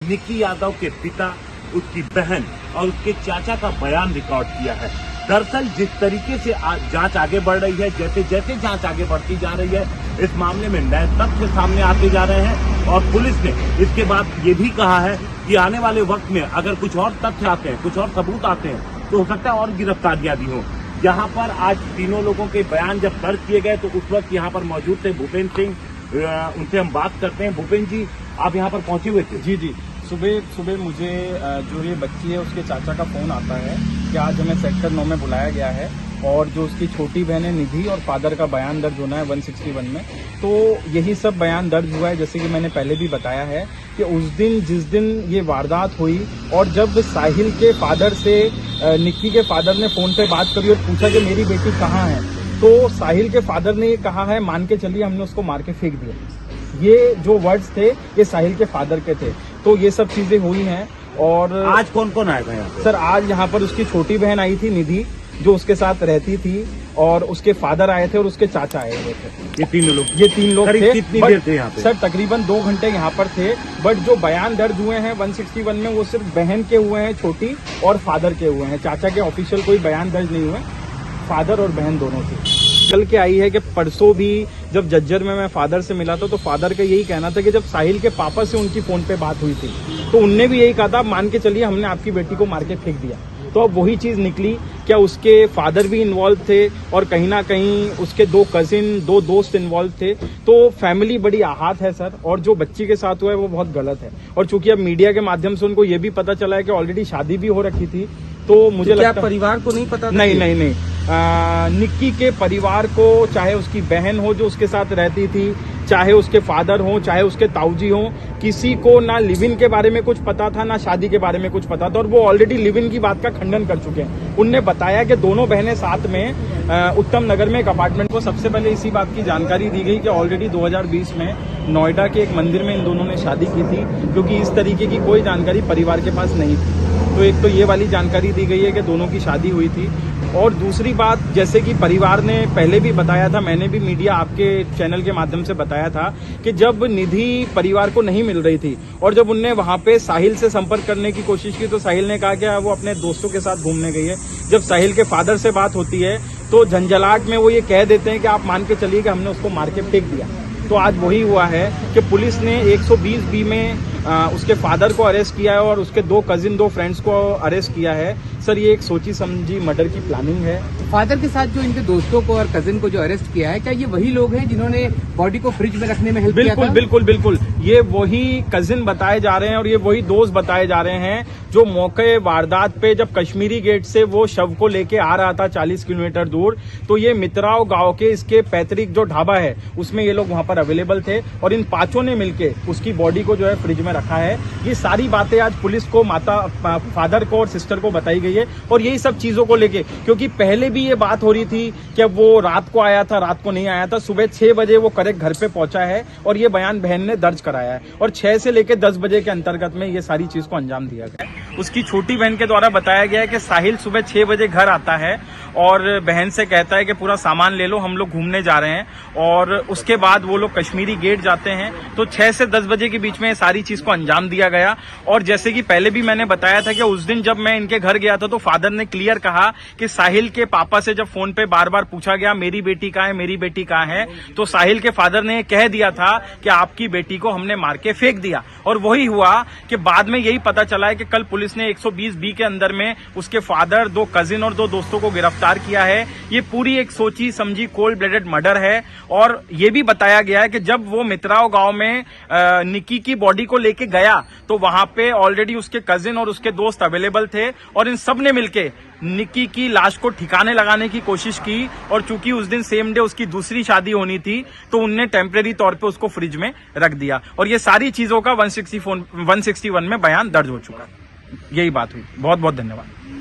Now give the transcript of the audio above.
निक्की यादव के पिता, उसकी बहन और उसके चाचा का बयान रिकॉर्ड किया है। दरअसल जिस तरीके से जांच आगे बढ़ रही है, जैसे जैसे जांच आगे बढ़ती जा रही है, इस मामले में नए तथ्य सामने आते जा रहे हैं और पुलिस ने इसके बाद ये भी कहा है कि आने वाले वक्त में अगर कुछ और तथ्य आते हैं, कुछ और सबूत आते हैं, तो हो सकता है और गिरफ्तारियां भी हों। यहाँ पर आज तीनों लोगों के बयान जब दर्ज किए गए तो उस वक्त यहाँ पर मौजूद थे भूपेंद्र सिंह, उनसे हम बात करते हैं। भूपेंद्र जी, आप यहाँ पर पहुंचे हुए थे? जी, सुबह मुझे जो ये बच्ची है उसके चाचा का फोन आता है कि आज हमें सेक्टर 9 में बुलाया गया है और जो उसकी छोटी बहन है निधि और फादर का बयान दर्ज होना है 161 में। तो यही सब बयान दर्ज हुआ है। जैसे कि मैंने पहले भी बताया है कि उस दिन जिस दिन ये वारदात हुई और जब साहिल के फादर से निक्की के फादर ने फोन पे बात करी और पूछा कि मेरी बेटी कहाँ है, तो साहिल के फादर ने ये कहा है, मान के चलिए हमने उसको मार के फेंक दिया। ये जो वर्ड्स थे ये साहिल के फादर के थे। तो ये सब चीजें हुई हैं। और आज कौन कौन आएगा यहाँ पे? सर, आज यहाँ पर उसकी छोटी बहन आई थी निधि, जो उसके साथ रहती थी, और उसके फादर आए थे और उसके चाचा आए हुए थे। ये तीन लोग थे। कितनी देर थे यहाँ पे? सर, तकरीबन 2 घंटे यहाँ पर थे। बट जो बयान दर्ज हुए हैं 161 में वो सिर्फ बहन के हुए हैं छोटी, और फादर के हुए हैं। चाचा के ऑफिशियल कोई बयान दर्ज नहीं हुए। फादर और बहन दोनों थे। चल के आई है कि परसों भी जब जज्जर में मैं फादर से मिला था तो फादर का यही कहना था कि जब साहिल के पापा से उनकी फोन पे बात हुई थी तो उनने भी यही कहा था, मान के चलिए हमने आपकी बेटी को मार के फेंक दिया। तो अब वही चीज निकली, क्या उसके फादर भी इन्वॉल्व थे और कहीं ना कहीं उसके 2 कजिन, 2 दोस्त इन्वॉल्व थे। तो फैमिली बड़ी आहत है सर, और जो बच्ची के साथ हुआ है वो बहुत गलत है। और चूंकि अब मीडिया के माध्यम से उनको ये भी पता चला है कि ऑलरेडी शादी भी हो रखी थी, तो मुझे लगता है परिवार को नहीं पता था? नहीं। निक्की के परिवार को, चाहे उसकी बहन हो जो उसके साथ रहती थी, चाहे उसके फादर हो, चाहे उसके ताऊजी हो, किसी को ना लिव इन के बारे में कुछ पता था, ना शादी के बारे में कुछ पता था। और वो ऑलरेडी लिव इन की बात का खंडन कर चुके हैं। उनने बताया कि दोनों बहनें साथ में उत्तम नगर में एक अपार्टमेंट को, सबसे पहले इसी बात की जानकारी दी गई कि ऑलरेडी 2020 में नोएडा के एक मंदिर में इन दोनों ने शादी की थी, क्योंकि इस तरीके की कोई जानकारी परिवार के पास नहीं थी। तो एक तो ये वाली जानकारी दी गई है कि दोनों की शादी हुई थी। और दूसरी बात, जैसे कि परिवार ने पहले भी बताया था, मैंने भी मीडिया आपके चैनल के माध्यम से बताया था कि जब निधि परिवार को नहीं मिल रही थी और जब उनने वहां पे साहिल से संपर्क करने की कोशिश की तो साहिल ने कहा कि वो अपने दोस्तों के साथ घूमने गई है। जब साहिल के फादर से बात होती है तो झंझलाहट में वो ये कह देते हैं कि आप मान के चलिए कि हमने उसको मार के फेंक दिया। तो आज वही हुआ है कि पुलिस ने 120B में उसके फादर को अरेस्ट किया है और उसके 2 कजिन, 2 फ्रेंड्स को अरेस्ट किया है। सर, ये एक सोची समझी मर्डर की प्लानिंग है। फादर के साथ जो इनके दोस्तों को और कजिन को जो अरेस्ट किया है, क्या ये वही लोग हैं जिन्होंने बॉडी को फ्रिज में रखने में हेल्प किया था? बिल्कुल। ये वही कजिन बताए जा रहे हैं और ये वही दोस्त बताए जा रहे हैं जो मौके वारदात पे जब कश्मीरी गेट से वो शव को लेके आ रहा था 40 किलोमीटर दूर, तो ये मित्राव गांव के इसके पैतृक जो ढाबा है उसमें ये लोग वहां पर अवेलेबल थे और इन 5 ने मिलके उसकी बॉडी को जो है फ्रिज में रखा है। ये सारी बातें आज पुलिस को, फादर को और सिस्टर को बताई गई है। और यही सब चीजों को लेके, क्योंकि पहले भी ये बात हो रही थी कि वो रात को आया था, रात को नहीं आया था, सुबह 6 बजे वो करेक्ट घर पे पहुंचा है और ये बयान बहन ने दर्ज कराया है और 6 से लेकर 10 बजे के अंतर्गत में ये सारी चीज को अंजाम दिया गया। उसकी छोटी बहन के द्वारा बताया गया है कि साहिल सुबह 6 बजे घर आता है और बहन से कहता है कि पूरा सामान ले लो, हम लोग घूमने जा रहे हैं। और उसके बाद वो लोग कश्मीरी गेट जाते हैं। तो 6 से 10 बजे के बीच में सारी चीज को अंजाम दिया गया। और जैसे कि पहले भी मैंने बताया था कि उस दिन जब मैं इनके घर गया था तो फादर ने क्लियर कहा कि साहिल के पापा से जब फोन पे बार बार पूछा गया मेरी बेटी कहाँ है, मेरी बेटी कहाँ है, तो साहिल के फादर ने कह दिया था कि आपकी बेटी को हमने मार के फेंक दिया। और वही हुआ कि बाद में यही पता चला है कि कल पुलिस ने 120B के अंदर में उसके फादर, 2 कजिन और 2 दोस्तों को गिरफ्तार किया है। ये पूरी एक सोची समझी कोल्ड ब्लडेड मर्डर है। और ये भी बताया गया है कि जब वो मित्राव गांव में निक्की की बॉडी को लेके गया तो वहां पे ऑलरेडी उसके कजिन और उसके दोस्त अवेलेबल थे और इन सब ने मिलके निक्की की लाश को ठिकाने लगाने की कोशिश की। और चूंकि उस दिन सेम डे उसकी दूसरी शादी होनी थी तो उनने टेम्परेरी तौर पे उसको फ्रिज में रख दिया। और ये सारी चीजों का 161 में बयान दर्ज हो चुका है। यही बात हुई। बहुत बहुत धन्यवाद।